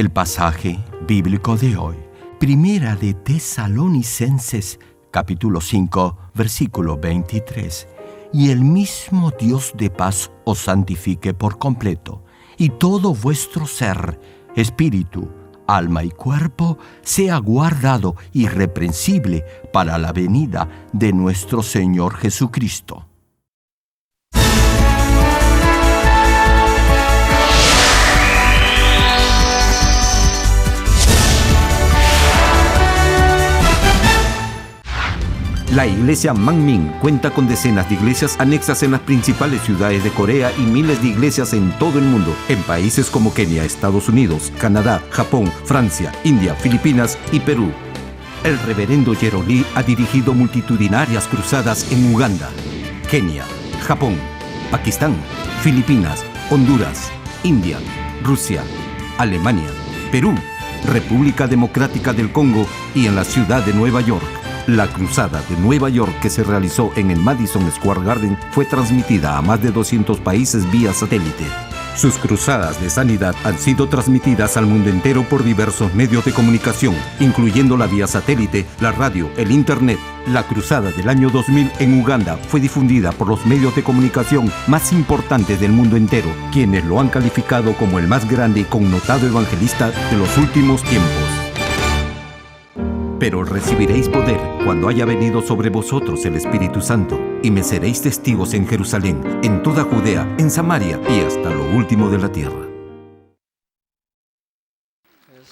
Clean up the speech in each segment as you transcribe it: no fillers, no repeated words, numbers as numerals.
El pasaje bíblico de hoy, Primera de Tesalonicenses, capítulo 5, versículo 23. Y el mismo Dios de paz os santifique por completo, y todo vuestro ser, espíritu, alma y cuerpo, sea guardado irreprensible para la venida de nuestro Señor Jesucristo. La iglesia Manmin cuenta con decenas de iglesias anexas en las principales ciudades de Corea y miles de iglesias en todo el mundo, en países como Kenia, Estados Unidos, Canadá, Japón, Francia, India, Filipinas y Perú. El reverendo Jerome Lee ha dirigido multitudinarias cruzadas en Uganda, Kenia, Japón, Pakistán, Filipinas, Honduras, India, Rusia, Alemania, Perú, República Democrática del Congo y en la ciudad de Nueva York. La cruzada de Nueva York, que se realizó en el Madison Square Garden, fue transmitida a más de 200 países vía satélite. Sus cruzadas de sanidad han sido transmitidas al mundo entero por diversos medios de comunicación, incluyendo la vía satélite, la radio, el internet. La cruzada del año 2000 en Uganda fue difundida por los medios de comunicación más importantes del mundo entero, quienes lo han calificado como el más grande y connotado evangelista de los últimos tiempos. Pero recibiréis poder cuando haya venido sobre vosotros el Espíritu Santo, y me seréis testigos en Jerusalén, en toda Judea, en Samaria y hasta lo último de la tierra.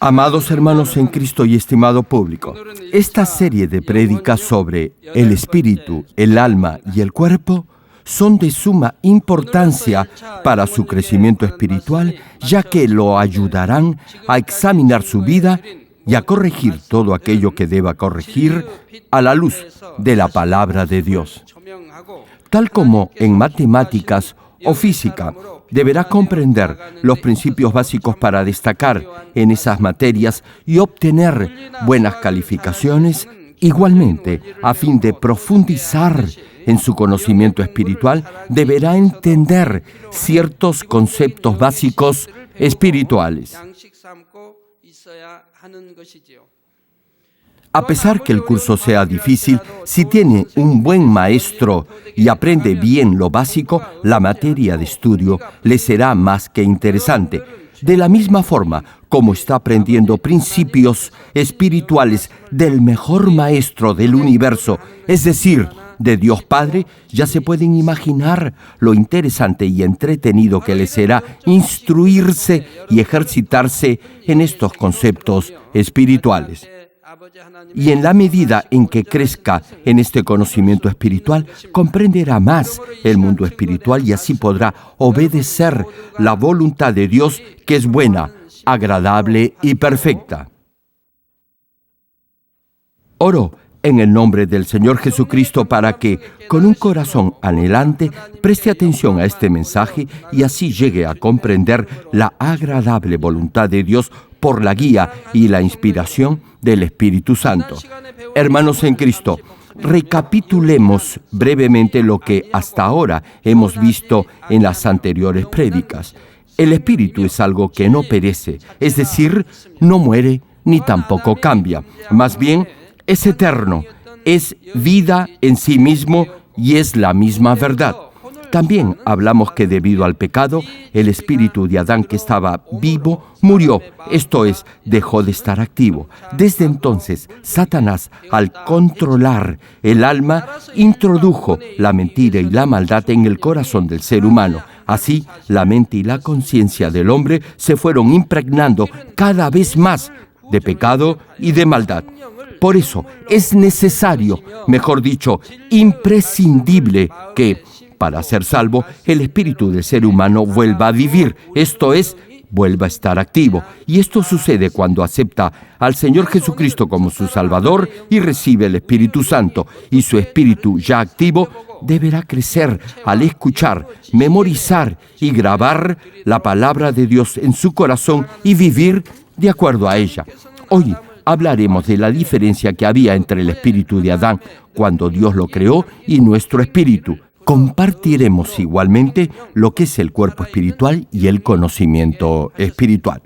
Amados hermanos en Cristo y estimado público, esta serie de prédicas sobre el espíritu, el alma y el cuerpo son de suma importancia para su crecimiento espiritual, ya que lo ayudarán a examinar su vida y a corregir todo aquello que deba corregir a la luz de la palabra de Dios. Tal como en matemáticas o física, deberá comprender los principios básicos para destacar en esas materias y obtener buenas calificaciones. Igualmente, a fin de profundizar en su conocimiento espiritual, deberá entender ciertos conceptos básicos espirituales. A pesar que el curso sea difícil, si tiene un buen maestro y aprende bien lo básico, la materia de estudio le será más que interesante. De la misma forma como está aprendiendo principios espirituales del mejor maestro del universo, es decir, de Dios Padre, ya se pueden imaginar lo interesante y entretenido que le será instruirse y ejercitarse en estos conceptos espirituales. Y en la medida en que crezca en este conocimiento espiritual, comprenderá más el mundo espiritual y así podrá obedecer la voluntad de Dios, que es buena, agradable y perfecta. Oro en el nombre del Señor Jesucristo para que, con un corazón anhelante, preste atención a este mensaje y así llegue a comprender la agradable voluntad de Dios por la guía y la inspiración del Espíritu Santo. Hermanos en Cristo, recapitulemos brevemente lo que hasta ahora hemos visto en las anteriores prédicas. El Espíritu es algo que no perece, es decir, no muere ni tampoco cambia. Más bien, es eterno, es vida en sí mismo y es la misma verdad. También hablamos que debido al pecado, el espíritu de Adán, que estaba vivo, murió, esto es, dejó de estar activo. Desde entonces, Satanás, al controlar el alma, introdujo la mentira y la maldad en el corazón del ser humano. Así, la mente y la conciencia del hombre se fueron impregnando cada vez más de pecado y de maldad. Por eso es necesario, mejor dicho, imprescindible que, para ser salvo, el espíritu del ser humano vuelva a vivir, esto es, vuelva a estar activo. Y esto sucede cuando acepta al Señor Jesucristo como su Salvador y recibe el Espíritu Santo. Y su espíritu ya activo deberá crecer al escuchar, memorizar y grabar la palabra de Dios en su corazón y vivir de acuerdo a ella. Hoy hablaremos de la diferencia que había entre el espíritu de Adán cuando Dios lo creó y nuestro espíritu. Compartiremos igualmente lo que es el cuerpo espiritual y el conocimiento espiritual.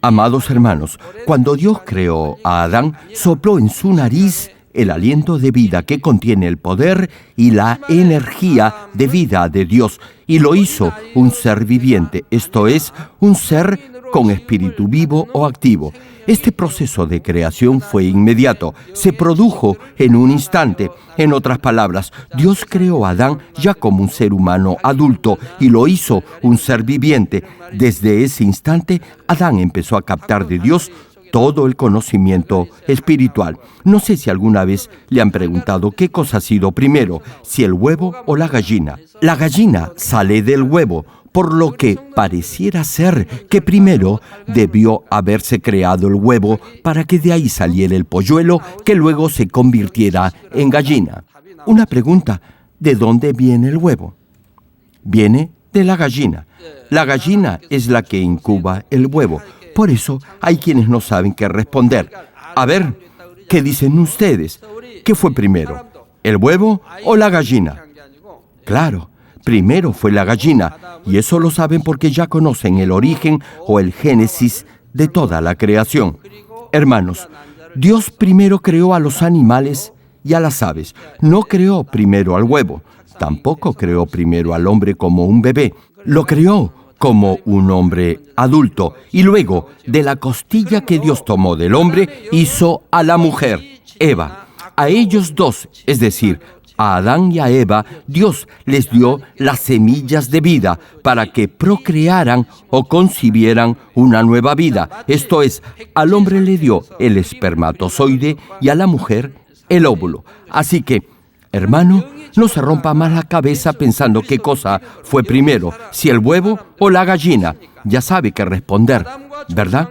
Amados hermanos, cuando Dios creó a Adán, sopló en su nariz el aliento de vida que contiene el poder y la energía de vida de Dios, y lo hizo un ser viviente, esto es, un ser con espíritu vivo o activo. Este proceso de creación fue inmediato, se produjo en un instante. En otras palabras, Dios creó a Adán ya como un ser humano adulto y lo hizo un ser viviente. Desde ese instante, Adán empezó a captar de Dios todo el conocimiento espiritual. No sé si alguna vez le han preguntado qué cosa ha sido primero, si el huevo o la gallina. La gallina sale del huevo, por lo que pareciera ser que primero debió haberse creado el huevo para que de ahí saliera el polluelo que luego se convirtiera en gallina. Una pregunta, ¿de dónde viene el huevo? Viene de la gallina. La gallina es la que incuba el huevo. Por eso hay quienes no saben qué responder. A ver, ¿qué dicen ustedes? ¿Qué fue primero, el huevo o la gallina? Claro, primero fue la gallina, y eso lo saben porque ya conocen el origen o el génesis de toda la creación. Hermanos, Dios primero creó a los animales y a las aves. No creó primero al huevo. Tampoco creó primero al hombre como un bebé. Lo creó como un hombre adulto, y luego, de la costilla que Dios tomó del hombre, hizo a la mujer, Eva. A ellos dos, es decir, a Adán y a Eva, Dios les dio las semillas de vida para que procrearan o concibieran una nueva vida. Esto es, al hombre le dio el espermatozoide y a la mujer el óvulo. Así que, hermano, no se rompa más la cabeza pensando qué cosa fue primero, si el huevo o la gallina. Ya sabe qué responder, ¿verdad?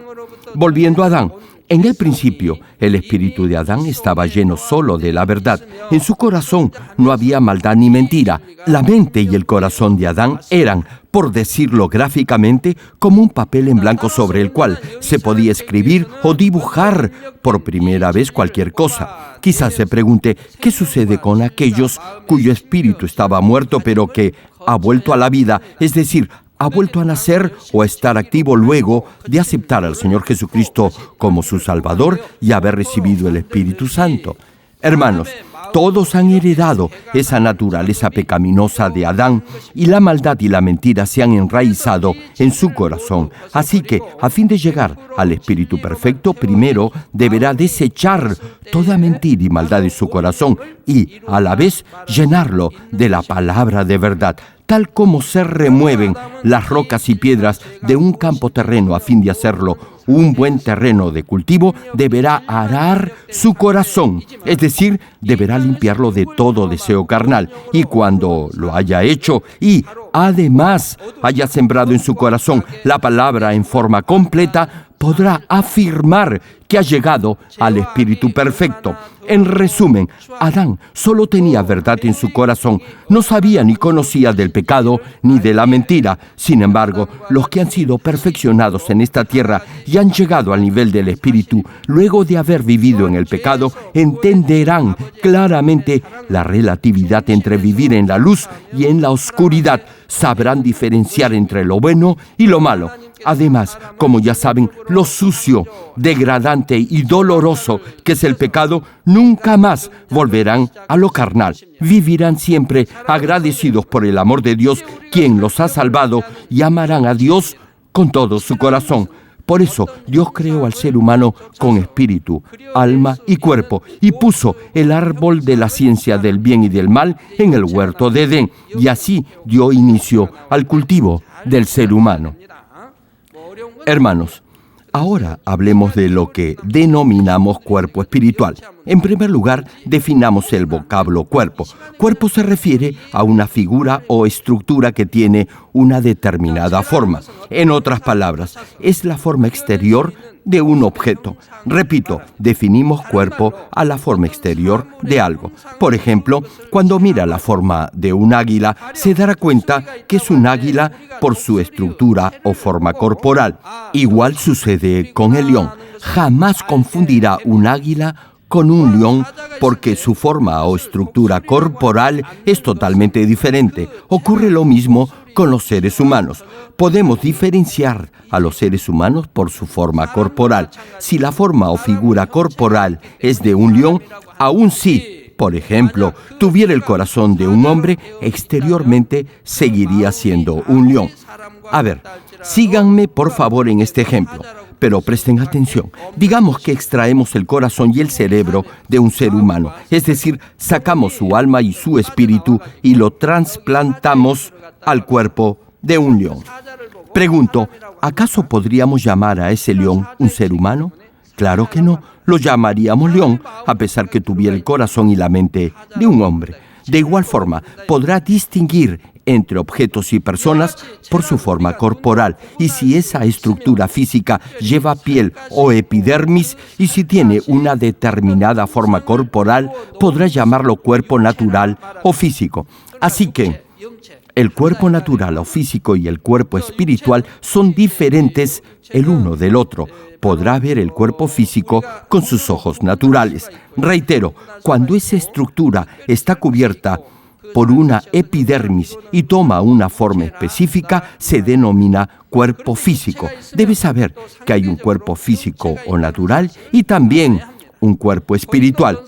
Volviendo a Adán. En el principio, el espíritu de Adán estaba lleno solo de la verdad. En su corazón no había maldad ni mentira. La mente y el corazón de Adán eran, por decirlo gráficamente, como un papel en blanco sobre el cual se podía escribir o dibujar por primera vez cualquier cosa. Quizás se pregunte, ¿qué sucede con aquellos cuyo espíritu estaba muerto pero que ha vuelto a la vida? Es decir, ha vuelto a nacer o a estar activo luego de aceptar al Señor Jesucristo como su Salvador y haber recibido el Espíritu Santo. Hermanos, todos han heredado esa naturaleza pecaminosa de Adán y la maldad y la mentira se han enraizado en su corazón. Así que, a fin de llegar al Espíritu Perfecto, primero deberá desechar toda mentira y maldad de su corazón y, a la vez, llenarlo de la palabra de verdad. Tal como se remueven las rocas y piedras de un campo terreno a fin de hacerlo un buen terreno de cultivo, deberá arar su corazón, es decir, deberá limpiarlo de todo deseo carnal. Y cuando lo haya hecho y, además, haya sembrado en su corazón la palabra en forma completa, podrá afirmar que ha llegado al Espíritu Perfecto. En resumen, Adán solo tenía verdad en su corazón, no sabía ni conocía del pecado ni de la mentira. Sin embargo, los que han sido perfeccionados en esta tierra y han llegado al nivel del Espíritu, luego de haber vivido en el pecado, entenderán claramente la relatividad entre vivir en la luz y en la oscuridad. Sabrán diferenciar entre lo bueno y lo malo. Además, como ya saben, lo sucio, degradante y doloroso que es el pecado, nunca más volverán a lo carnal. Vivirán siempre agradecidos por el amor de Dios, quien los ha salvado, y amarán a Dios con todo su corazón. Por eso, Dios creó al ser humano con espíritu, alma y cuerpo, y puso el árbol de la ciencia del bien y del mal en el huerto de Edén, y así dio inicio al cultivo del ser humano. Hermanos, ahora hablemos de lo que denominamos cuerpo espiritual. En primer lugar, definamos el vocablo cuerpo. Cuerpo se refiere a una figura o estructura que tiene una determinada forma. En otras palabras, es la forma exterior de un objeto. Repito, definimos cuerpo a la forma exterior de algo. Por ejemplo, cuando mira la forma de un águila, se dará cuenta que es un águila por su estructura o forma corporal. Igual sucede con el león. Jamás confundirá un águila con un león porque su forma o estructura corporal es totalmente diferente. Ocurre lo mismo con los seres humanos. Podemos diferenciar a los seres humanos por su forma corporal. Si la forma o figura corporal es de un león, aún si, por ejemplo, tuviera el corazón de un hombre, exteriormente seguiría siendo un león. A ver, síganme por favor en este ejemplo, pero presten atención. Digamos que extraemos el corazón y el cerebro de un ser humano, es decir, sacamos su alma y su espíritu y lo trasplantamos al cuerpo de un león. Pregunto, ¿acaso podríamos llamar a ese león un ser humano? Claro que no, lo llamaríamos león, a pesar que tuviera el corazón y la mente de un hombre. De igual forma, podrá distinguir entre objetos y personas por su forma corporal, y si esa estructura física lleva piel o epidermis, y si tiene una determinada forma corporal, podrá llamarlo cuerpo natural o físico. Así que el cuerpo natural o físico y el cuerpo espiritual son diferentes el uno del otro. Podrá ver el cuerpo físico con sus ojos naturales. Reitero, cuando esa estructura está cubierta por una epidermis y toma una forma específica, se denomina cuerpo físico. Debes saber que hay un cuerpo físico o natural y también un cuerpo espiritual.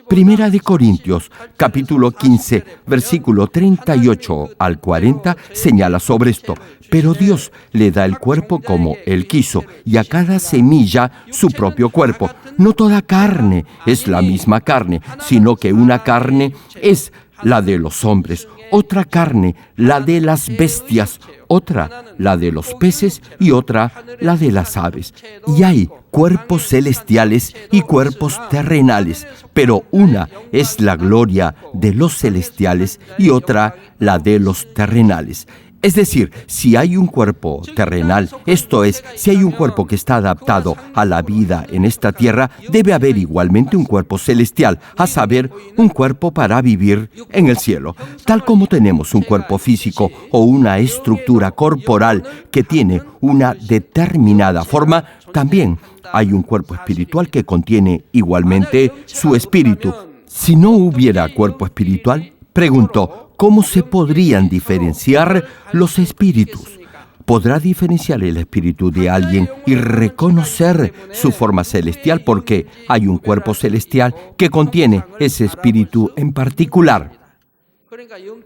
Primera de Corintios, capítulo 15, versículo 38 al 40, señala sobre esto. Pero Dios le da el cuerpo como Él quiso, y a cada semilla su propio cuerpo. No toda carne es la misma carne, sino que una carne es la de los hombres, otra carne la de las bestias, otra la de los peces y otra la de las aves. Y hay cuerpos celestiales y cuerpos terrenales, pero una es la gloria de los celestiales y otra la de los terrenales. Es decir, si hay un cuerpo terrenal, esto es, si hay un cuerpo que está adaptado a la vida en esta tierra, debe haber igualmente un cuerpo celestial, a saber, un cuerpo para vivir en el cielo. Tal como tenemos un cuerpo físico o una estructura corporal que tiene una determinada forma, también hay un cuerpo espiritual que contiene igualmente su espíritu. Si no hubiera cuerpo espiritual, pregunto, ¿cómo se podrían diferenciar los espíritus? ¿Podrá diferenciar el espíritu de alguien y reconocer su forma celestial porque hay un cuerpo celestial que contiene ese espíritu en particular?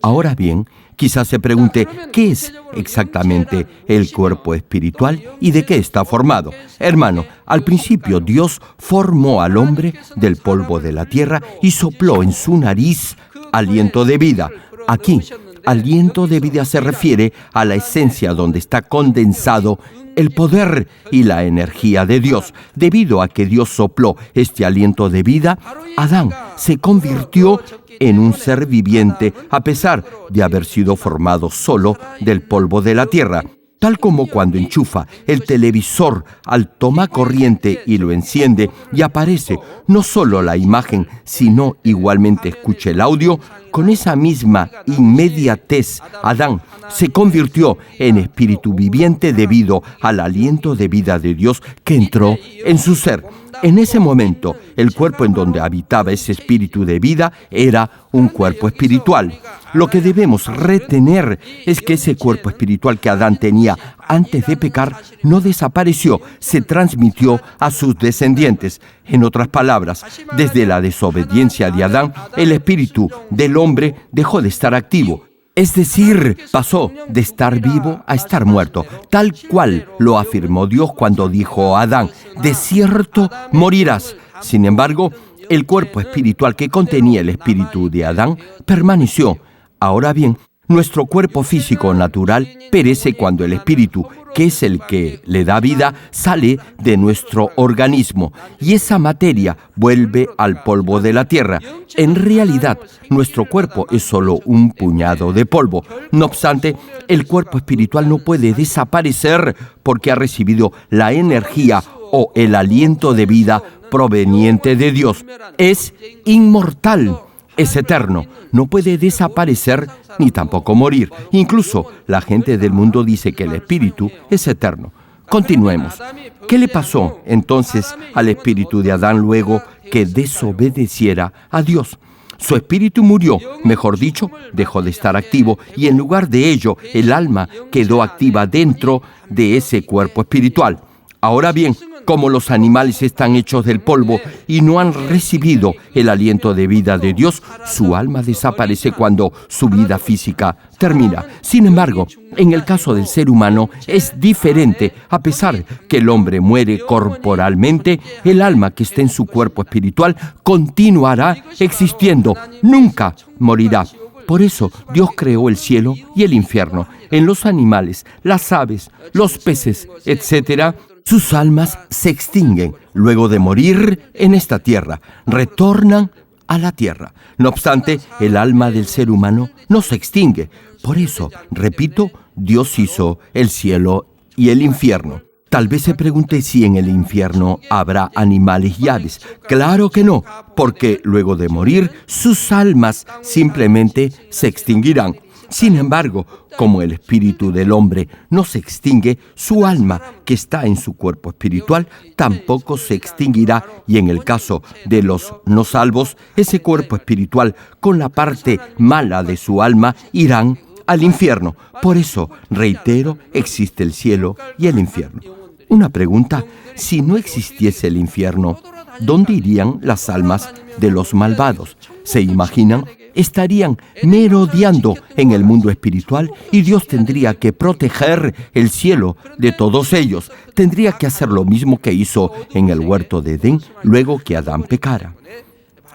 Ahora bien, quizás se pregunte, ¿qué es exactamente el cuerpo espiritual y de qué está formado? Hermano, al principio Dios formó al hombre del polvo de la tierra y sopló en su nariz aliento de vida. Aquí, aliento de vida se refiere a la esencia donde está condensado el poder y la energía de Dios. Debido a que Dios sopló este aliento de vida, Adán se convirtió en un ser viviente a pesar de haber sido formado solo del polvo de la tierra. Tal como cuando enchufa el televisor al tomacorriente y lo enciende y aparece no solo la imagen, sino igualmente escucha el audio, con esa misma inmediatez, Adán se convirtió en espíritu viviente debido al aliento de vida de Dios que entró en su ser. En ese momento, el cuerpo en donde habitaba ese espíritu de vida era un cuerpo espiritual. Lo que debemos retener es que ese cuerpo espiritual que Adán tenía antes de pecar no desapareció, se transmitió a sus descendientes. En otras palabras, desde la desobediencia de Adán, el espíritu del hombre dejó de estar activo. Es decir, pasó de estar vivo a estar muerto, tal cual lo afirmó Dios cuando dijo a Adán, de cierto morirás. Sin embargo, el cuerpo espiritual que contenía el espíritu de Adán permaneció. Ahora bien, nuestro cuerpo físico natural perece cuando el espíritu, que es el que le da vida, sale de nuestro organismo y esa materia vuelve al polvo de la tierra. En realidad, nuestro cuerpo es solo un puñado de polvo. No obstante, el cuerpo espiritual no puede desaparecer porque ha recibido la energía o el aliento de vida proveniente de Dios. Es inmortal. Es eterno, no puede desaparecer ni tampoco morir. Incluso la gente del mundo dice que el espíritu es eterno. Continuemos. ¿Qué le pasó entonces al espíritu de Adán luego que desobedeciera a Dios? Su espíritu murió, mejor dicho, dejó de estar activo, y en lugar de ello, el alma quedó activa dentro de ese cuerpo espiritual. Ahora bien, como los animales están hechos del polvo y no han recibido el aliento de vida de Dios, su alma desaparece cuando su vida física termina. Sin embargo, en el caso del ser humano es diferente. A pesar que el hombre muere corporalmente, el alma que está en su cuerpo espiritual continuará existiendo, nunca morirá. Por eso Dios creó el cielo y el infierno. En los animales, las aves, los peces, etc., sus almas se extinguen luego de morir en esta tierra, retornan a la tierra. No obstante, el alma del ser humano no se extingue. Por eso, repito, Dios hizo el cielo y el infierno. Tal vez se pregunte si en el infierno habrá animales y aves. Claro que no, porque luego de morir, sus almas simplemente se extinguirán. Sin embargo, como el espíritu del hombre no se extingue, su alma, que está en su cuerpo espiritual, tampoco se extinguirá, y en el caso de los no salvos, ese cuerpo espiritual con la parte mala de su alma irán al infierno. Por eso, reitero, existe el cielo y el infierno. Una pregunta: si no existiese el infierno, ¿dónde irían las almas de los malvados? ¿Se imaginan? Estarían merodeando en el mundo espiritual y Dios tendría que proteger el cielo de todos ellos. Tendría que hacer lo mismo que hizo en el huerto de Edén luego que Adán pecara.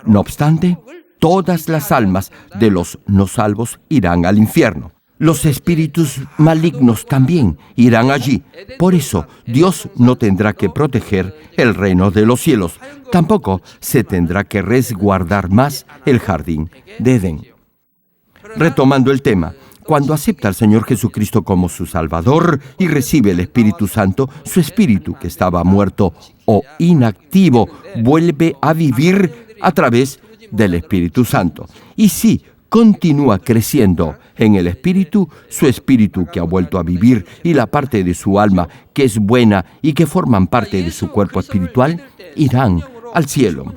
No obstante, todas las almas de los no salvos irán al infierno. Los espíritus malignos también irán allí. Por eso, Dios no tendrá que proteger el reino de los cielos. Tampoco se tendrá que resguardar más el jardín de Edén. Retomando el tema, cuando acepta al Señor Jesucristo como su Salvador y recibe el Espíritu Santo, su espíritu, que estaba muerto o inactivo, vuelve a vivir a través del Espíritu Santo. Y sí, continúa creciendo en el espíritu, su espíritu que ha vuelto a vivir y la parte de su alma que es buena y que forman parte de su cuerpo espiritual, irán al cielo.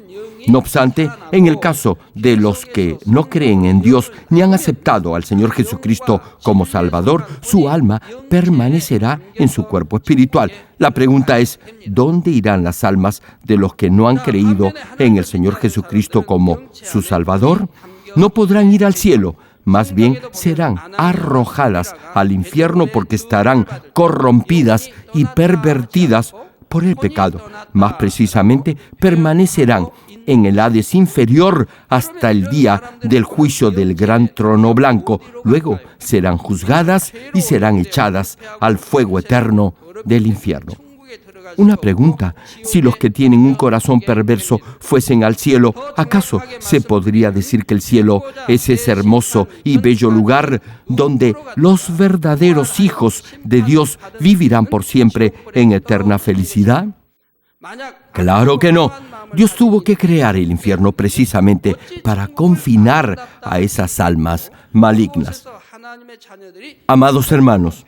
No obstante, en el caso de los que no creen en Dios ni han aceptado al Señor Jesucristo como Salvador, su alma permanecerá en su cuerpo espiritual. La pregunta es, ¿dónde irán las almas de los que no han creído en el Señor Jesucristo como su Salvador? No podrán ir al cielo, más bien serán arrojadas al infierno porque estarán corrompidas y pervertidas por el pecado. Más precisamente, permanecerán en el Hades inferior hasta el día del juicio del gran trono blanco. Luego serán juzgadas y serán echadas al fuego eterno del infierno. Una pregunta: si los que tienen un corazón perverso fuesen al cielo, ¿acaso se podría decir que el cielo es ese hermoso y bello lugar donde los verdaderos hijos de Dios vivirán por siempre en eterna felicidad? Claro que no. Dios tuvo que crear el infierno precisamente para confinar a esas almas malignas. Amados hermanos,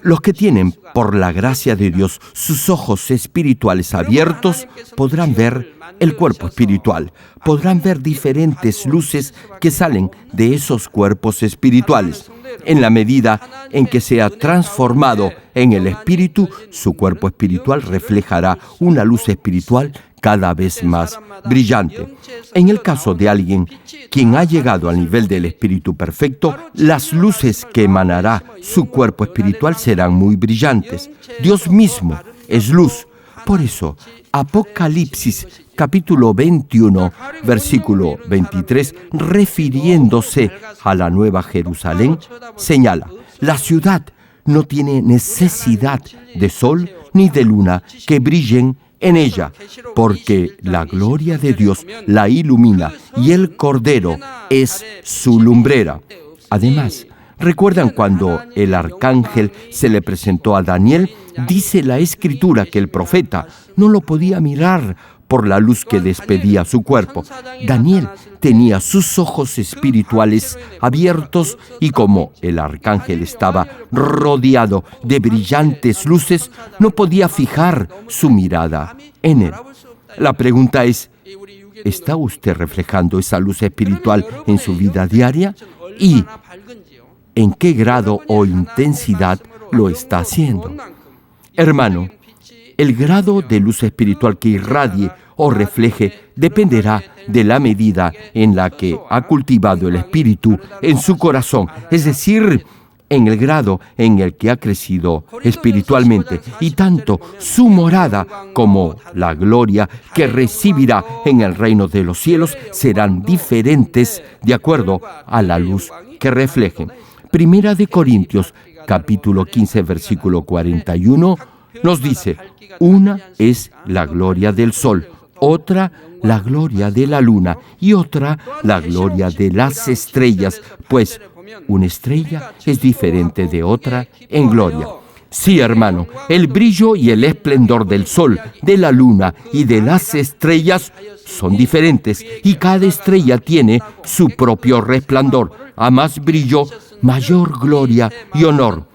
los que tienen, por la gracia de Dios, sus ojos espirituales abiertos, podrán ver el cuerpo espiritual, podrán ver diferentes luces que salen de esos cuerpos espirituales. En la medida en que sea transformado en el espíritu, su cuerpo espiritual reflejará una luz espiritual cada vez más brillante. En el caso de alguien quien ha llegado al nivel del espíritu perfecto, las luces que emanará su cuerpo espiritual serán muy brillantes. Dios mismo es luz. Por eso, Apocalipsis capítulo 21, versículo 23, refiriéndose a la Nueva Jerusalén, señala: la ciudad no tiene necesidad de sol ni de luna que brillen en ella, porque la gloria de Dios la ilumina y el Cordero es su lumbrera. Además, ¿recuerdan cuando el arcángel se le presentó a Daniel? Dice la Escritura que el profeta no lo podía mirar por la luz que despedía su cuerpo. Daniel tenía sus ojos espirituales abiertos y como el arcángel estaba rodeado de brillantes luces, no podía fijar su mirada en él. La pregunta es, ¿Está usted reflejando esa luz espiritual en su vida diaria? ¿Y en qué grado o intensidad lo está haciendo? Hermano, el grado de luz espiritual que irradie o refleje dependerá de la medida en la que ha cultivado el Espíritu en su corazón, es decir, en el grado en el que ha crecido espiritualmente, y tanto su morada como la gloria que recibirá en el reino de los cielos serán diferentes de acuerdo a la luz que reflejen. Primera de Corintios, capítulo 15, versículo 41, nos dice: una es la gloria del sol, otra la gloria de la luna y otra la gloria de las estrellas, pues una estrella es diferente de otra en gloria. Sí, hermano, el brillo y el esplendor del sol, de la luna y de las estrellas son diferentes, y cada estrella tiene su propio resplandor. A más brillo, mayor gloria y honor.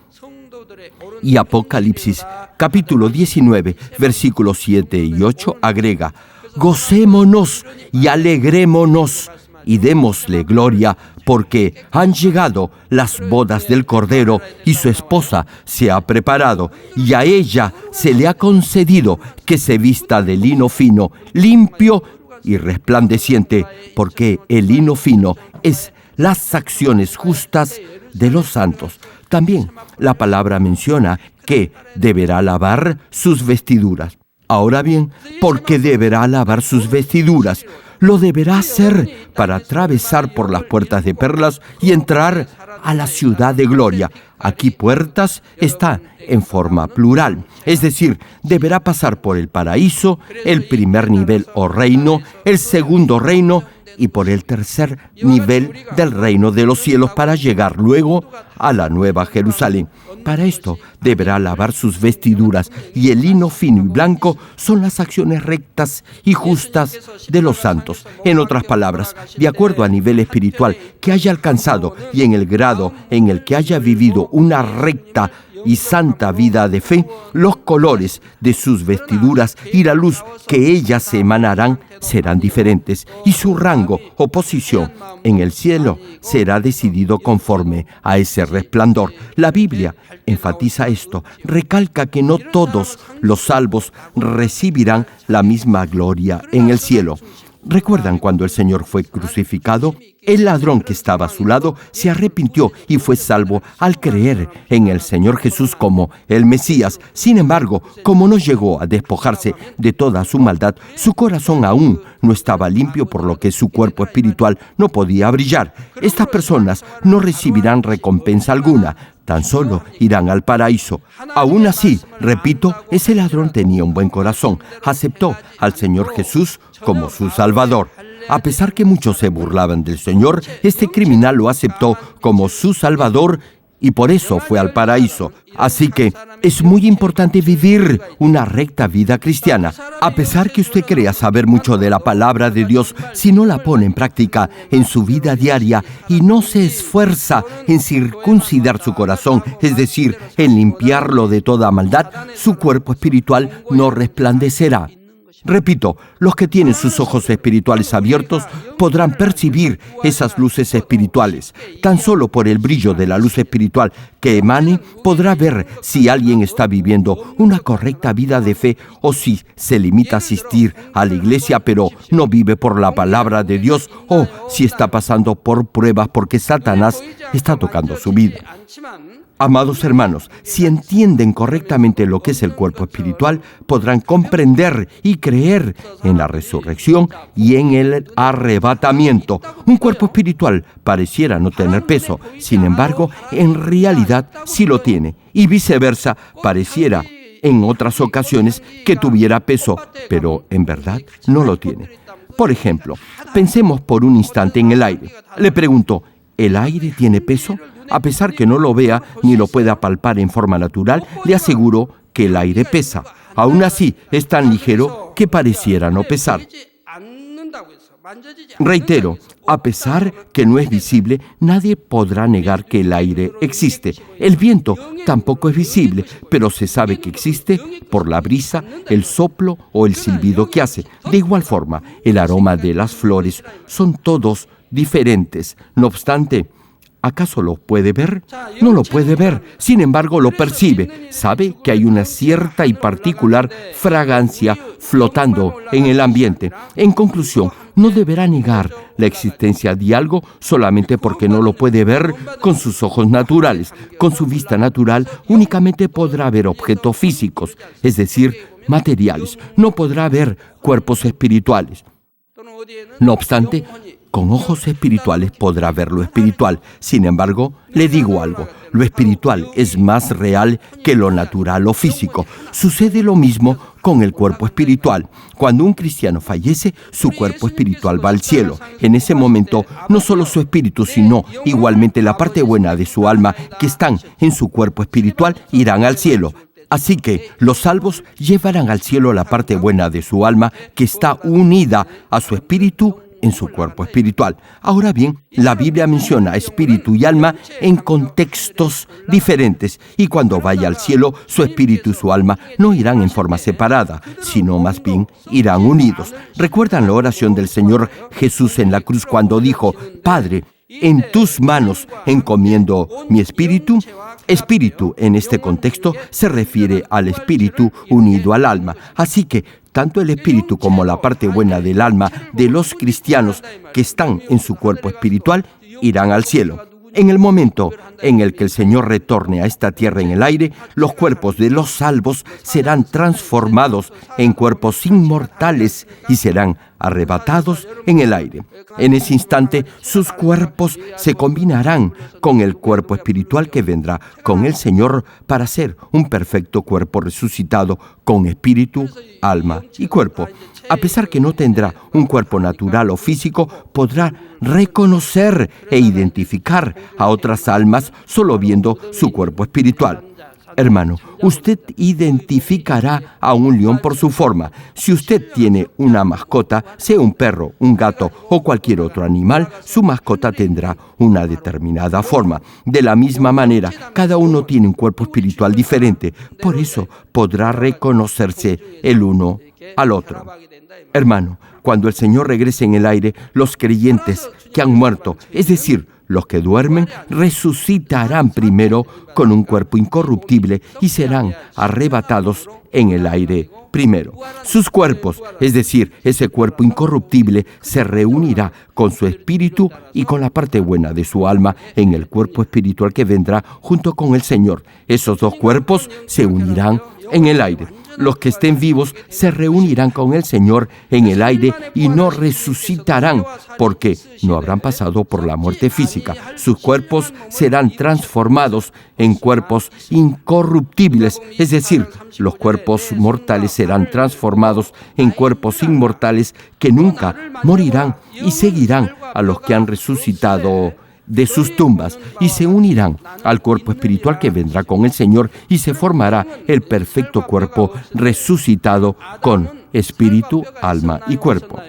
Y Apocalipsis, capítulo 19, versículos 7 y 8, agrega: gocémonos y alegrémonos y démosle gloria, porque han llegado las bodas del Cordero y su esposa se ha preparado, y a ella se le ha concedido que se vista de lino fino, limpio y resplandeciente, porque el lino fino es las acciones justas de los santos. También la palabra menciona que deberá lavar sus vestiduras. Ahora bien, ¿por qué deberá lavar sus vestiduras? Lo deberá hacer para atravesar por las puertas de perlas y entrar a la ciudad de gloria. Aquí puertas está en forma plural, es decir, deberá pasar por el paraíso, el primer nivel o reino, el segundo reino y por el tercer nivel del reino de los cielos para llegar luego a la Nueva Jerusalén. Para esto deberá lavar sus vestiduras, y el lino fino y blanco son las acciones rectas y justas de los santos. En otras palabras, de acuerdo al nivel espiritual que haya alcanzado y en el grado en el que haya vivido una recta y santa vida de fe, los colores de sus vestiduras y la luz que ellas emanarán serán diferentes, y su rango o posición en el cielo será decidido conforme a ese resplandor. La Biblia enfatiza esto, recalca que no todos los salvos recibirán la misma gloria en el cielo. ¿Recuerdan cuando el Señor fue crucificado? El ladrón que estaba a su lado se arrepintió y fue salvo al creer en el Señor Jesús como el Mesías. Sin embargo, como no llegó a despojarse de toda su maldad, su corazón aún no estaba limpio, por lo que su cuerpo espiritual no podía brillar. Estas personas no recibirán recompensa alguna, tan solo irán al paraíso. Aún así, repito, ese ladrón tenía un buen corazón, aceptó al Señor Jesús como su Salvador. A pesar que muchos se burlaban del Señor, este criminal lo aceptó como su Salvador y por eso fue al paraíso. Así que es muy importante vivir una recta vida cristiana. A pesar que usted crea saber mucho de la palabra de Dios, si no la pone en práctica en su vida diaria y no se esfuerza en circuncidar su corazón, es decir, en limpiarlo de toda maldad, su cuerpo espiritual no resplandecerá. Repito, los que tienen sus ojos espirituales abiertos podrán percibir esas luces espirituales. Tan solo por el brillo de la luz espiritual que emane, podrá ver si alguien está viviendo una correcta vida de fe o si se limita a asistir a la iglesia pero no vive por la palabra de Dios, o si está pasando por pruebas porque Satanás está tocando su vida. Amados hermanos, si entienden correctamente lo que es el cuerpo espiritual, podrán comprender y creer en la resurrección y en el arrebatamiento. Un cuerpo espiritual pareciera no tener peso, sin embargo, en realidad sí lo tiene, y viceversa, pareciera en otras ocasiones que tuviera peso, pero en verdad no lo tiene. Por ejemplo, pensemos por un instante en el aire. Le pregunto, ¿el aire tiene peso? A pesar que no lo vea ni lo pueda palpar en forma natural, le aseguro que el aire pesa. Aún así, es tan ligero que pareciera no pesar. Reitero, a pesar que no es visible, nadie podrá negar que el aire existe. El viento tampoco es visible, pero se sabe que existe por la brisa, el soplo o el silbido que hace. De igual forma, el aroma de las flores son todos diferentes. No obstante, ¿acaso lo puede ver? No lo puede ver, sin embargo lo percibe. Sabe que hay una cierta y particular fragancia flotando en el ambiente. En conclusión, no deberá negar la existencia de algo solamente porque no lo puede ver con sus ojos naturales. Con su vista natural únicamente podrá ver objetos físicos, es decir, materiales. No podrá ver cuerpos espirituales. No obstante, con ojos espirituales podrá ver lo espiritual. Sin embargo, le digo algo, lo espiritual es más real que lo natural o físico. Sucede lo mismo con el cuerpo espiritual. Cuando un cristiano fallece, su cuerpo espiritual va al cielo. En ese momento, no solo su espíritu, sino igualmente la parte buena de su alma que están en su cuerpo espiritual irán al cielo. Así que los salvos llevarán al cielo la parte buena de su alma que está unida a su espíritu en su cuerpo espiritual. Ahora bien, la Biblia menciona espíritu y alma en contextos diferentes, y cuando vaya al cielo, su espíritu y su alma no irán en forma separada, sino más bien irán unidos. ¿Recuerdan la oración del Señor Jesús en la cruz cuando dijo: Padre, en tus manos encomiendo mi espíritu? Espíritu en este contexto se refiere al espíritu unido al alma. Así que tanto el espíritu como la parte buena del alma de los cristianos que están en su cuerpo espiritual irán al cielo. En el momento en el que el Señor retorne a esta tierra en el aire, los cuerpos de los salvos serán transformados en cuerpos inmortales y serán arrebatados en el aire. En ese instante, sus cuerpos se combinarán con el cuerpo espiritual que vendrá con el Señor para ser un perfecto cuerpo resucitado con espíritu, alma y cuerpo. A pesar que no tendrá un cuerpo natural o físico, podrá reconocer e identificar a otras almas solo viendo su cuerpo espiritual. Hermano, usted identificará a un león por su forma. Si usted tiene una mascota, sea un perro, un gato o cualquier otro animal, su mascota tendrá una determinada forma. De la misma manera, cada uno tiene un cuerpo espiritual diferente. Por eso podrá reconocerse el uno al otro. Hermano, cuando el Señor regrese en el aire, los creyentes que han muerto, es decir, los que duermen, resucitarán primero con un cuerpo incorruptible y serán arrebatados en el aire primero. Sus cuerpos, es decir, ese cuerpo incorruptible, se reunirá con su espíritu y con la parte buena de su alma en el cuerpo espiritual que vendrá junto con el Señor. Esos dos cuerpos se unirán en el aire. Los que estén vivos se reunirán con el Señor en el aire y no resucitarán porque no habrán pasado por la muerte física. Sus cuerpos serán transformados en cuerpos incorruptibles, es decir, los cuerpos mortales serán transformados en cuerpos inmortales que nunca morirán y seguirán a los que han resucitado de sus tumbas y se unirán al cuerpo espiritual que vendrá con el Señor y se formará el perfecto cuerpo resucitado con espíritu, alma y cuerpo.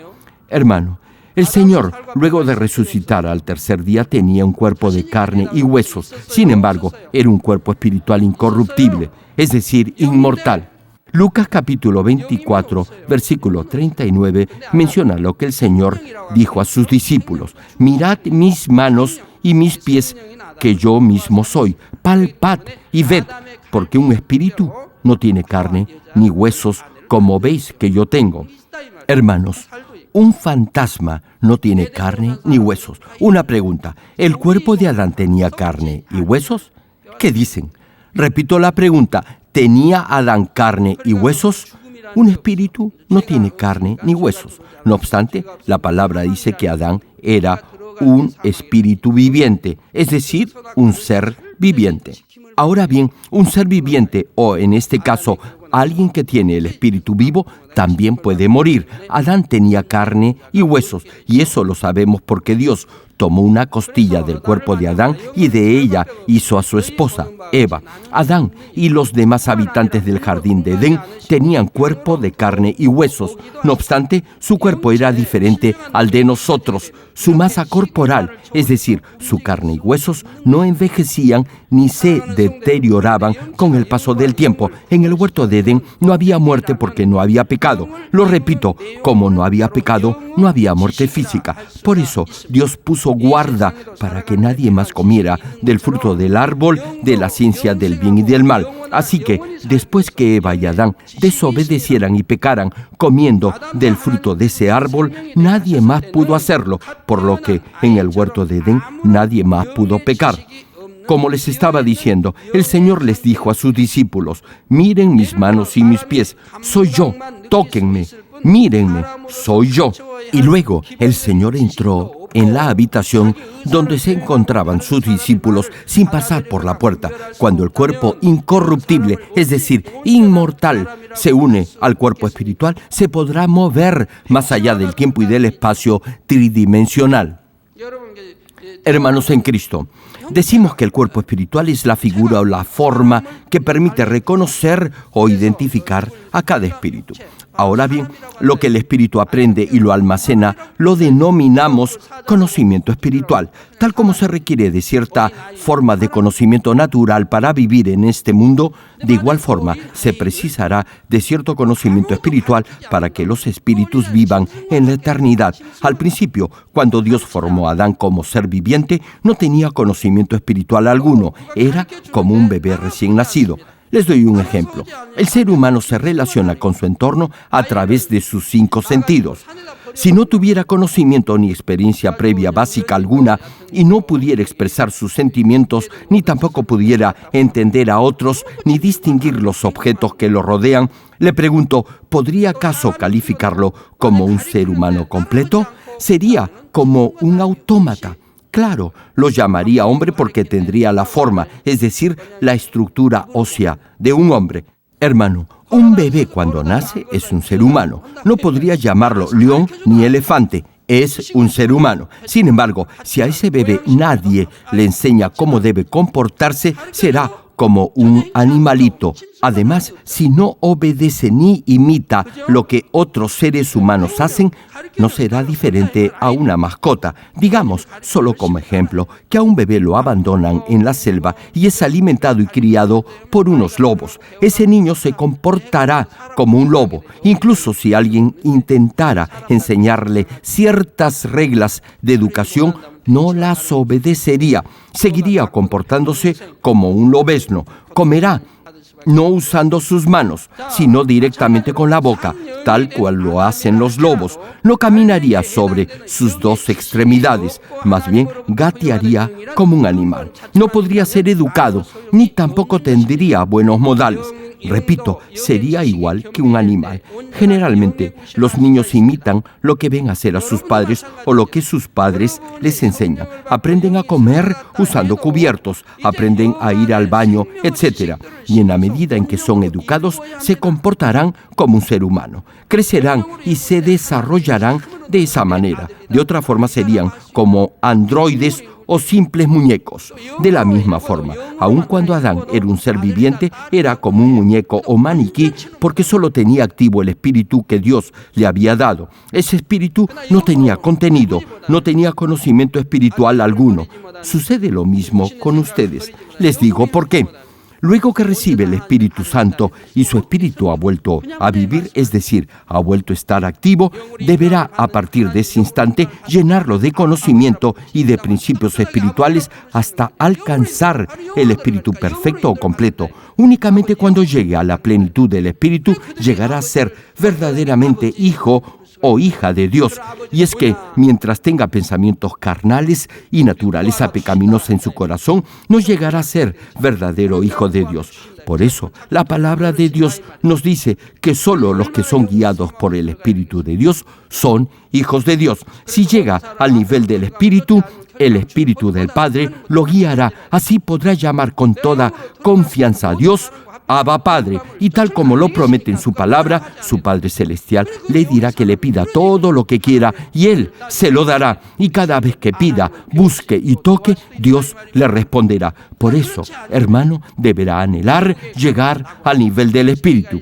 Hermano, el Señor, luego de resucitar al tercer día, tenía un cuerpo de carne y huesos. Sin embargo, era un cuerpo espiritual incorruptible, es decir, inmortal. Lucas capítulo 24, versículo 39, menciona lo que el Señor dijo a sus discípulos: mirad mis manos y mis pies, que yo mismo soy. Palpad y ved, porque un espíritu no tiene carne ni huesos, como veis que yo tengo. Hermanos, un fantasma no tiene carne ni huesos. Una pregunta: ¿el cuerpo de Adán tenía carne y huesos? ¿Qué dicen? Repito la pregunta: ¿tenía Adán carne y huesos? Un espíritu no tiene carne ni huesos. No obstante, la palabra dice que Adán era un espíritu viviente, es decir, un ser viviente. Ahora bien, un ser viviente, o en este caso, alguien que tiene el espíritu vivo, también puede morir. Adán tenía carne y huesos, y eso lo sabemos porque Dios tomó una costilla del cuerpo de Adán y de ella hizo a su esposa, Eva. Adán y los demás habitantes del jardín de Edén tenían cuerpo de carne y huesos. No obstante, su cuerpo era diferente al de nosotros. Su masa corporal, es decir, su carne y huesos, no envejecían ni se deterioraban con el paso del tiempo. En el huerto de Edén no había muerte porque no había pecado. Lo repito, como no había pecado, no había muerte física. Por eso, Dios puso guarda para que nadie más comiera del fruto del árbol de la ciencia del bien y del mal. Así que, después que Eva y Adán desobedecieran y pecaran comiendo del fruto de ese árbol, nadie más pudo hacerlo, por lo que en el huerto de Edén nadie más pudo pecar. Como les estaba diciendo, el Señor les dijo a sus discípulos: miren mis manos y mis pies, soy yo, tóquenme, mírenme, soy yo. Y luego el Señor entró en la habitación donde se encontraban sus discípulos sin pasar por la puerta. Cuando el cuerpo incorruptible, es decir, inmortal, se une al cuerpo espiritual, se podrá mover más allá del tiempo y del espacio tridimensional. Hermanos en Cristo, decimos que el cuerpo espiritual es la figura o la forma que permite reconocer o identificar a cada espíritu. Ahora bien, lo que el espíritu aprende y lo almacena lo denominamos conocimiento espiritual, tal como se requiere de cierta forma de conocimiento natural para vivir en este mundo. De igual forma, se precisará de cierto conocimiento espiritual para que los espíritus vivan en la eternidad. Al principio, cuando Dios formó a Adán como ser viviente, no tenía conocimiento espiritual alguno, era como un bebé recién nacido. Les doy un ejemplo. El ser humano se relaciona con su entorno a través de sus 5 sentidos. Si no tuviera conocimiento ni experiencia previa básica alguna y no pudiera expresar sus sentimientos, ni tampoco pudiera entender a otros, ni distinguir los objetos que lo rodean, le pregunto, ¿podría acaso calificarlo como un ser humano completo? Sería como un autómata. Claro, lo llamaría hombre porque tendría la forma, es decir, la estructura ósea de un hombre. Hermano, un bebé cuando nace es un ser humano. No podría llamarlo león ni elefante. Es un ser humano. Sin embargo, si a ese bebé nadie le enseña cómo debe comportarse, será como un animalito. Además, si no obedece ni imita lo que otros seres humanos hacen, no será diferente a una mascota. Digamos, solo como ejemplo, que a un bebé lo abandonan en la selva y es alimentado y criado por unos lobos. Ese niño se comportará como un lobo. Incluso si alguien intentara enseñarle ciertas reglas de educación, no las obedecería. Seguiría comportándose como un lobezno. Comerá, no usando sus manos, sino directamente con la boca, tal cual lo hacen los lobos. No caminaría sobre sus 2 extremidades, más bien gatearía como un animal. No podría ser educado, ni tampoco tendría buenos modales. Repito, sería igual que un animal. Generalmente, los niños imitan lo que ven hacer a sus padres o lo que sus padres les enseñan. Aprenden a comer usando cubiertos, aprenden a ir al baño, etc. Y en la medida en que son educados, se comportarán como un ser humano. Crecerán y se desarrollarán de esa manera. De otra forma, serían como androides o simples muñecos. De la misma forma, aun cuando Adán era un ser viviente, era como un muñeco o maniquí porque solo tenía activo el espíritu que Dios le había dado. Ese espíritu no tenía contenido, no tenía conocimiento espiritual alguno. Sucede lo mismo con ustedes. Les digo por qué. Luego que recibe el Espíritu Santo y su espíritu ha vuelto a vivir, es decir, ha vuelto a estar activo, deberá a partir de ese instante llenarlo de conocimiento y de principios espirituales hasta alcanzar el espíritu perfecto o completo. Únicamente cuando llegue a la plenitud del espíritu llegará a ser verdaderamente hijo o hija de Dios. Y es que mientras tenga pensamientos carnales y naturaleza pecaminosa en su corazón, no llegará a ser verdadero hijo de Dios. Por eso, la palabra de Dios nos dice que solo los que son guiados por el Espíritu de Dios son hijos de Dios. Si llega al nivel del Espíritu, el Espíritu del Padre lo guiará. Así podrá llamar con toda confianza a Dios Abba Padre, y tal como lo promete en su palabra, su Padre Celestial le dirá que le pida todo lo que quiera y Él se lo dará. Y cada vez que pida, busque y toque, Dios le responderá. Por eso, hermano, deberá anhelar llegar al nivel del Espíritu.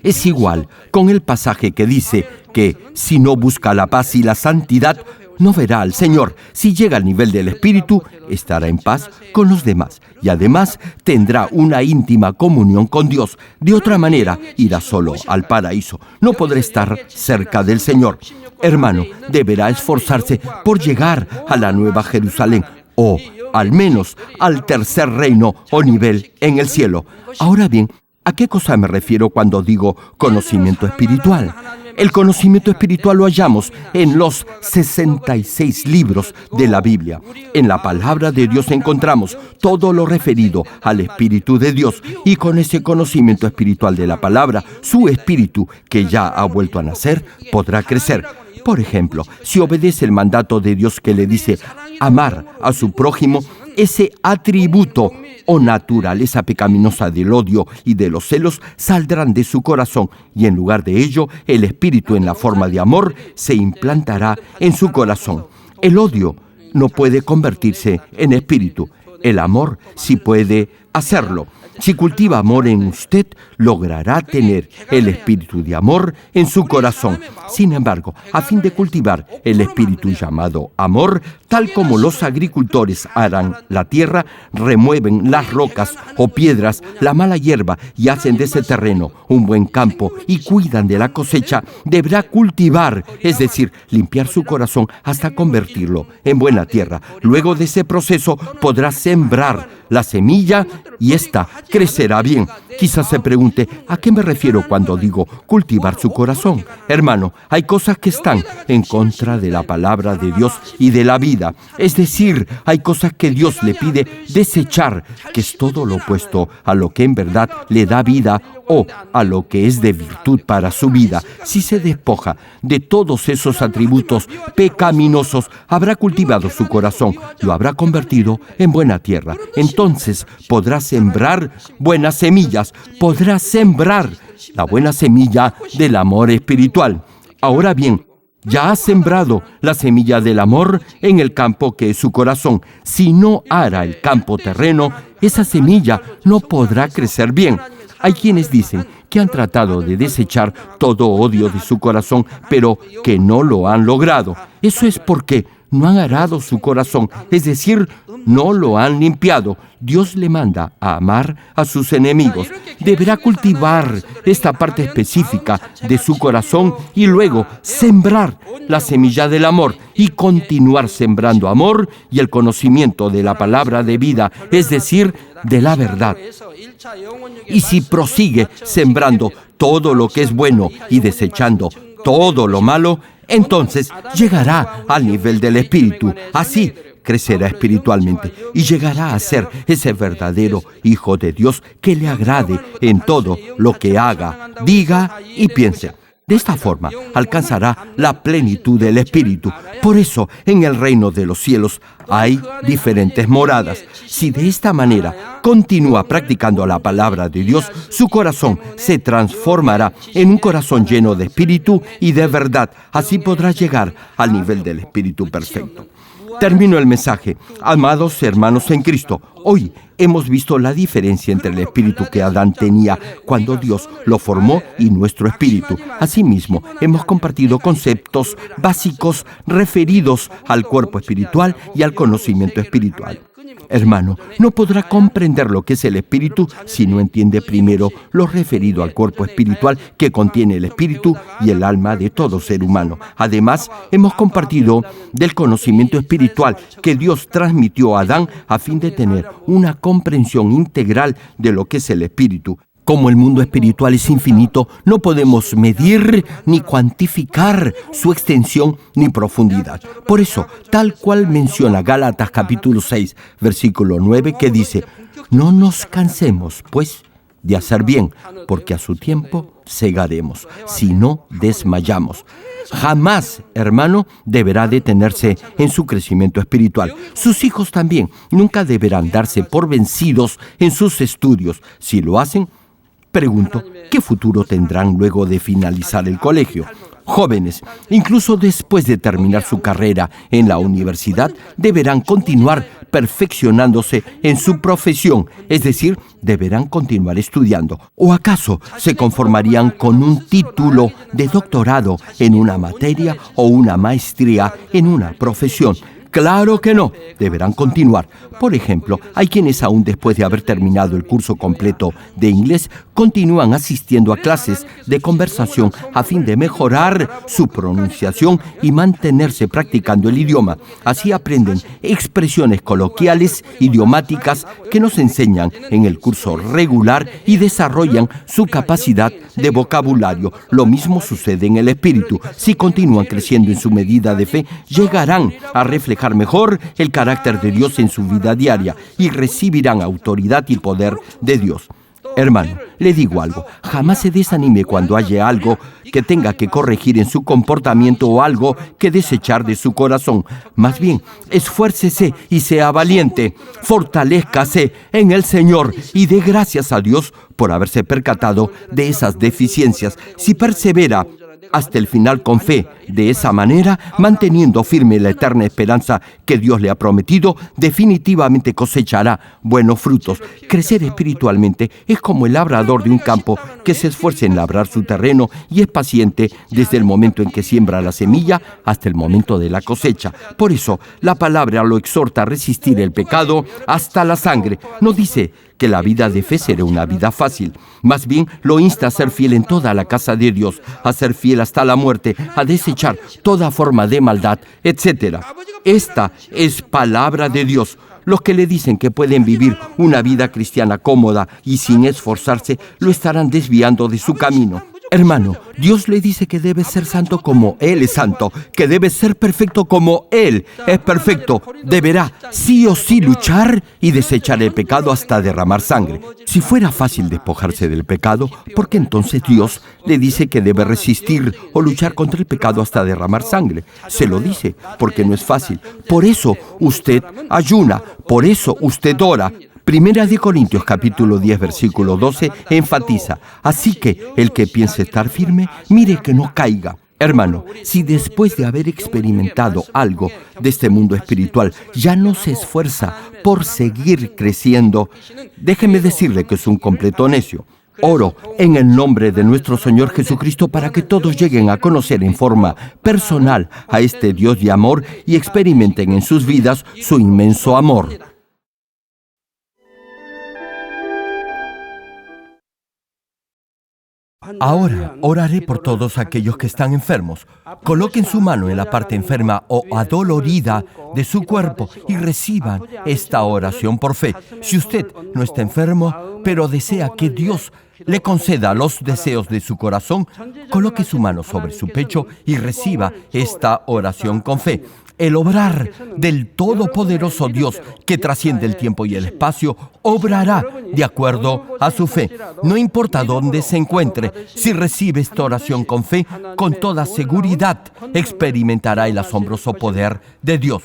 Es igual con el pasaje que dice que si no busca la paz y la santidad, no verá al Señor. Si llega al nivel del Espíritu, estará en paz con los demás y además tendrá una íntima comunión con Dios. De otra manera, irá solo al paraíso. No podrá estar cerca del Señor. Hermano, deberá esforzarse por llegar a la Nueva Jerusalén o al menos al tercer reino o nivel en el cielo. Ahora bien, ¿a qué cosa me refiero cuando digo conocimiento espiritual? El conocimiento espiritual lo hallamos en los 66 libros de la Biblia. En la palabra de Dios encontramos todo lo referido al Espíritu de Dios y con ese conocimiento espiritual de la palabra, su espíritu, que ya ha vuelto a nacer, podrá crecer. Por ejemplo, si obedece el mandato de Dios que le dice amar a su prójimo, ese atributo o naturaleza pecaminosa del odio y de los celos saldrán de su corazón y en lugar de ello, el espíritu en la forma de amor se implantará en su corazón. El odio no puede convertirse en espíritu. El amor sí puede hacerlo. Si cultiva amor en usted, logrará tener el espíritu de amor en su corazón. Sin embargo, a fin de cultivar el espíritu llamado amor, tal como los agricultores aran la tierra, remueven las rocas o piedras, la mala hierba y hacen de ese terreno un buen campo y cuidan de la cosecha, deberá cultivar, es decir, limpiar su corazón hasta convertirlo en buena tierra. Luego de ese proceso podrá sembrar la semilla y ésta crecerá bien. Quizás se pregunte, ¿a qué me refiero cuando digo cultivar su corazón? Hermano, hay cosas que están en contra de la palabra de Dios y de la vida. Es decir, hay cosas que Dios le pide desechar, que es todo lo opuesto a lo que en verdad le da vida o a lo que es de virtud para su vida. Si se despoja de todos esos atributos pecaminosos, habrá cultivado su corazón, lo habrá convertido en buena tierra. Entonces podrá sembrar buenas semillas, podrá sembrar la buena semilla del amor espiritual. Ahora bien, ya ha sembrado la semilla del amor en el campo que es su corazón. Si no ara el campo terreno, esa semilla no podrá crecer bien. Hay quienes dicen que han tratado de desechar todo odio de su corazón, pero que no lo han logrado. Eso es porque no han arado su corazón, es decir, no lo han limpiado. Dios le manda a amar a sus enemigos. Deberá cultivar esta parte específica de su corazón y luego sembrar la semilla del amor y continuar sembrando amor y el conocimiento de la palabra de vida, es decir, de la verdad. Y si prosigue sembrando todo lo que es bueno y desechando todo lo malo, entonces llegará al nivel del Espíritu. Así crecerá espiritualmente y llegará a ser ese verdadero Hijo de Dios que le agrade en todo lo que haga, diga y piense. De esta forma alcanzará la plenitud del Espíritu. Por eso, en el reino de los cielos hay diferentes moradas. Si de esta manera continúa practicando la palabra de Dios, su corazón se transformará en un corazón lleno de espíritu y de verdad. Así podrá llegar al nivel del Espíritu perfecto. Termino el mensaje. Amados hermanos en Cristo, hoy hemos visto la diferencia entre el espíritu que Adán tenía cuando Dios lo formó y nuestro espíritu. Asimismo, hemos compartido conceptos básicos referidos al cuerpo espiritual y al conocimiento espiritual. Hermano, no podrá comprender lo que es el espíritu si no entiende primero lo referido al cuerpo espiritual que contiene el espíritu y el alma de todo ser humano. Además, hemos compartido del conocimiento espiritual que Dios transmitió a Adán a fin de tener una comprensión integral de lo que es el espíritu. Como el mundo espiritual es infinito, no podemos medir ni cuantificar su extensión ni profundidad. Por eso, tal cual menciona Gálatas capítulo 6, versículo 9, que dice: no nos cansemos, pues, de hacer bien, porque a su tiempo cegaremos, si no desmayamos. Jamás, hermano, deberá detenerse en su crecimiento espiritual. Sus hijos también nunca deberán darse por vencidos en sus estudios. Si lo hacen, pregunto, ¿qué futuro tendrán luego de finalizar el colegio? Jóvenes, incluso después de terminar su carrera en la universidad, deberán continuar perfeccionándose en su profesión, es decir, deberán continuar estudiando. ¿O acaso se conformarían con un título de doctorado en una materia o una maestría en una profesión? Claro que no, deberán continuar. Por ejemplo, hay quienes aún después de haber terminado el curso completo de inglés, continúan asistiendo a clases de conversación a fin de mejorar su pronunciación y mantenerse practicando el idioma. Así aprenden expresiones coloquiales, idiomáticas, que nos enseñan en el curso regular y desarrollan su capacidad de vocabulario. Lo mismo sucede en el espíritu. Si continúan creciendo en su medida de fe, llegarán a reflejar mejor el carácter de Dios en su vida diaria y recibirán autoridad y poder de Dios. Hermano, le digo algo, jamás se desanime cuando haya algo que tenga que corregir en su comportamiento o algo que desechar de su corazón. Más bien, esfuércese y sea valiente, fortalézcase en el Señor y dé gracias a Dios por haberse percatado de esas deficiencias. Si persevera hasta el final con fe, de esa manera, manteniendo firme la eterna esperanza que Dios le ha prometido, definitivamente cosechará buenos frutos. Crecer espiritualmente es como el labrador de un campo que se esfuerza en labrar su terreno y es paciente desde el momento en que siembra la semilla hasta el momento de la cosecha. Por eso, la palabra lo exhorta a resistir el pecado hasta la sangre. No dice que la vida de fe será una vida fácil. Más bien, lo insta a ser fiel en toda la casa de Dios, a ser fiel hasta la muerte, a desechar toda forma de maldad, etc. Esta es palabra de Dios. Los que le dicen que pueden vivir una vida cristiana cómoda y sin esforzarse, lo estarán desviando de su camino. Hermano, Dios le dice que debe ser santo como Él es santo, que debe ser perfecto como Él es perfecto. Deberá sí o sí luchar y desechar el pecado hasta derramar sangre. Si fuera fácil despojarse del pecado, ¿por qué entonces Dios le dice que debe resistir o luchar contra el pecado hasta derramar sangre? Se lo dice, porque no es fácil. Por eso usted ayuna, por eso usted ora. Primera de Corintios capítulo 10 versículo 12 enfatiza, así que el que piense estar firme, mire que no caiga. Hermano, si después de haber experimentado algo de este mundo espiritual ya no se esfuerza por seguir creciendo, déjeme decirle que es un completo necio. Oro en el nombre de nuestro Señor Jesucristo para que todos lleguen a conocer en forma personal a este Dios de amor y experimenten en sus vidas su inmenso amor. Ahora oraré por todos aquellos que están enfermos. Coloquen su mano en la parte enferma o adolorida de su cuerpo y reciban esta oración por fe. Si usted no está enfermo, pero desea que Dios le conceda los deseos de su corazón, coloque su mano sobre su pecho y reciba esta oración con fe. El obrar del Todopoderoso Dios, que trasciende el tiempo y el espacio, obrará de acuerdo a su fe. No importa dónde se encuentre, si recibe esta oración con fe, con toda seguridad experimentará el asombroso poder de Dios.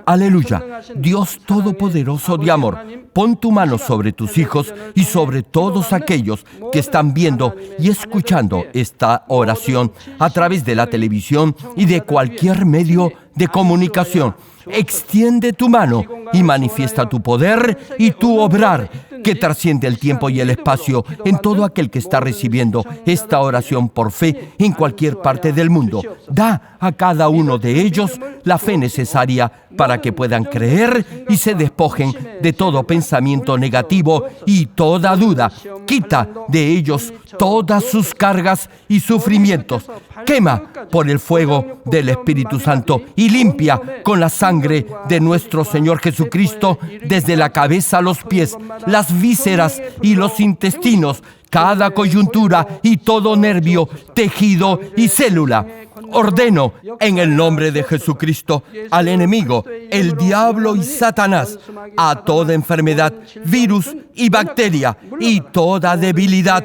Aleluya. Dios Todopoderoso de amor, pon tu mano sobre tus hijos y sobre todos aquellos que están viendo y escuchando esta oración a través de la televisión y de cualquier medio de comunicación. Extiende tu mano y manifiesta tu poder y tu obrar que trasciende el tiempo y el espacio en todo aquel que está recibiendo esta oración por fe en cualquier parte del mundo. Da a cada uno de ellos la fe necesaria para que puedan creer y se despojen de todo pensamiento negativo y toda duda. Quita de ellos todas sus cargas y sufrimientos. Quema por el fuego del Espíritu Santo y limpia con la sangre de nuestro Señor Jesucristo desde la cabeza a los pies, las vísceras y los intestinos, cada coyuntura y todo nervio, tejido y célula. Ordeno en el nombre de Jesucristo al enemigo, el diablo y Satanás, a toda enfermedad, virus y bacteria y toda debilidad,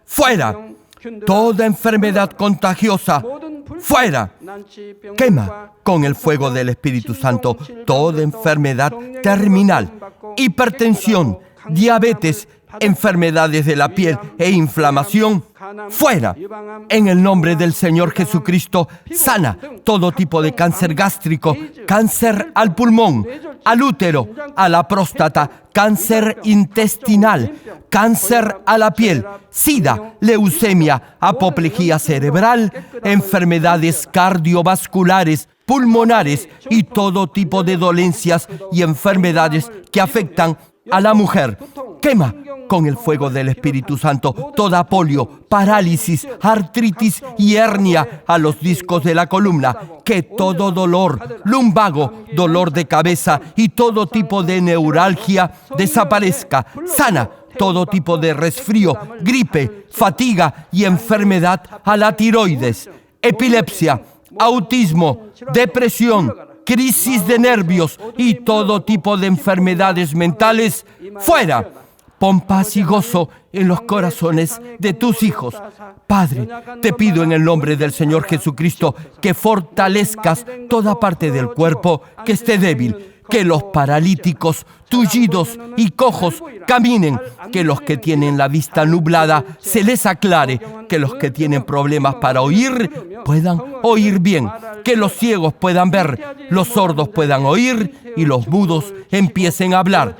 fuera. toda enfermedad contagiosa, fuera. Quema con el fuego del Espíritu Santo toda enfermedad terminal, hipertensión, diabetes, enfermedades de la piel e inflamación, fuera. En el nombre del Señor Jesucristo, sana todo tipo de cáncer gástrico, cáncer al pulmón, al útero, a la próstata, cáncer intestinal, cáncer a la piel, sida, leucemia, apoplejía cerebral, enfermedades cardiovasculares, pulmonares y todo tipo de dolencias y enfermedades que afectan a la mujer. Quema con el fuego del Espíritu Santo toda polio, parálisis, artritis y hernia a los discos de la columna. Que todo dolor, lumbago, dolor de cabeza y todo tipo de neuralgia desaparezca. Sana todo tipo de resfrío, gripe, fatiga y enfermedad a la tiroides, epilepsia, autismo, depresión, crisis de nervios y todo tipo de enfermedades mentales, fuera. Pon paz y gozo en los corazones de tus hijos. Padre, te pido en el nombre del Señor Jesucristo que fortalezcas toda parte del cuerpo que esté débil, que los paralíticos, tullidos y cojos caminen, que los que tienen la vista nublada se les aclare, que los que tienen problemas para oír puedan oír bien, que los ciegos puedan ver, los sordos puedan oír y los mudos empiecen a hablar.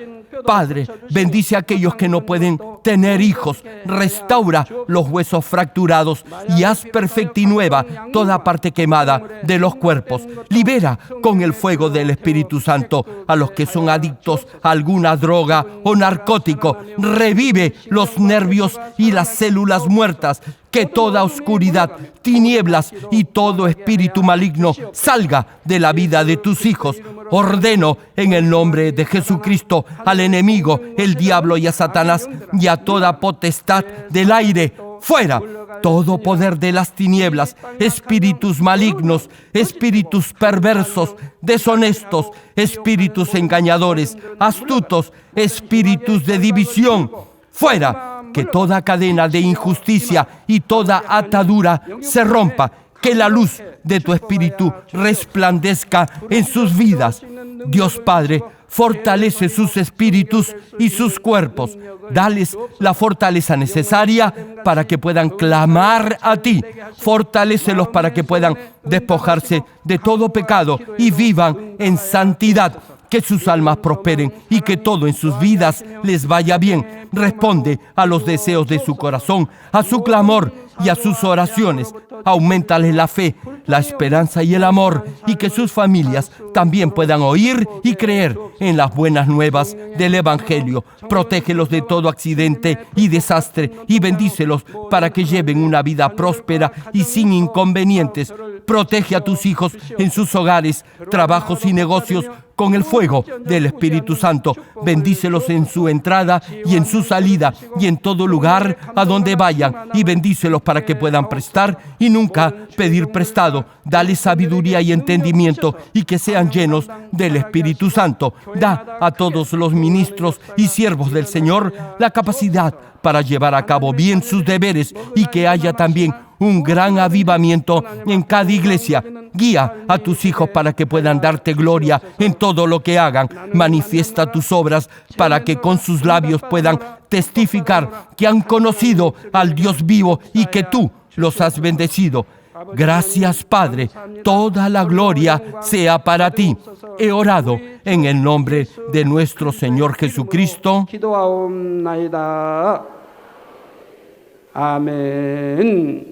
Padre, bendice a aquellos que no pueden tener hijos, restaura los huesos fracturados y haz perfecta y nueva toda parte quemada de los cuerpos. Libera con el fuego del Espíritu Santo a los que son adictos a alguna droga o narcótico. Revive los nervios y las células muertas. Que toda oscuridad, tinieblas y todo espíritu maligno salga de la vida de tus hijos. Ordeno en el nombre de Jesucristo al enemigo, el diablo y a Satanás y a toda potestad del aire, fuera. Todo poder de las tinieblas, espíritus malignos, espíritus perversos, deshonestos, espíritus engañadores, astutos, espíritus de división, fuera. Que toda cadena de injusticia y toda atadura se rompa. Que la luz de tu Espíritu resplandezca en sus vidas. Dios Padre, fortalece sus espíritus y sus cuerpos. Dales la fortaleza necesaria para que puedan clamar a ti. Fortalécelos para que puedan despojarse de todo pecado y vivan en santidad. Que sus almas prosperen y que todo en sus vidas les vaya bien. Responde a los deseos de su corazón, a su clamor y a sus oraciones. Auméntales la fe, la esperanza y el amor, y que sus familias también puedan oír y creer en las buenas nuevas del Evangelio. Protégelos de todo accidente y desastre y bendícelos para que lleven una vida próspera y sin inconvenientes. Protege a tus hijos en sus hogares, trabajos y negocios con el fuego del Espíritu Santo. Bendícelos en su entrada y en su salida y en todo lugar a donde vayan, y bendícelos para que puedan prestar y nunca pedir prestado. Dale sabiduría y entendimiento y que sean llenos del Espíritu Santo. Da a todos los ministros y siervos del Señor la capacidad para llevar a cabo bien sus deberes y que haya también un gran avivamiento en cada iglesia. Guía a tus hijos para que puedan darte gloria en todo lo que hagan. Manifiesta tus obras para que con sus labios puedan testificar que han conocido al Dios vivo y que tú los has bendecido. Gracias, Padre. Toda la gloria sea para ti. He orado en el nombre de nuestro Señor Jesucristo. 아멘.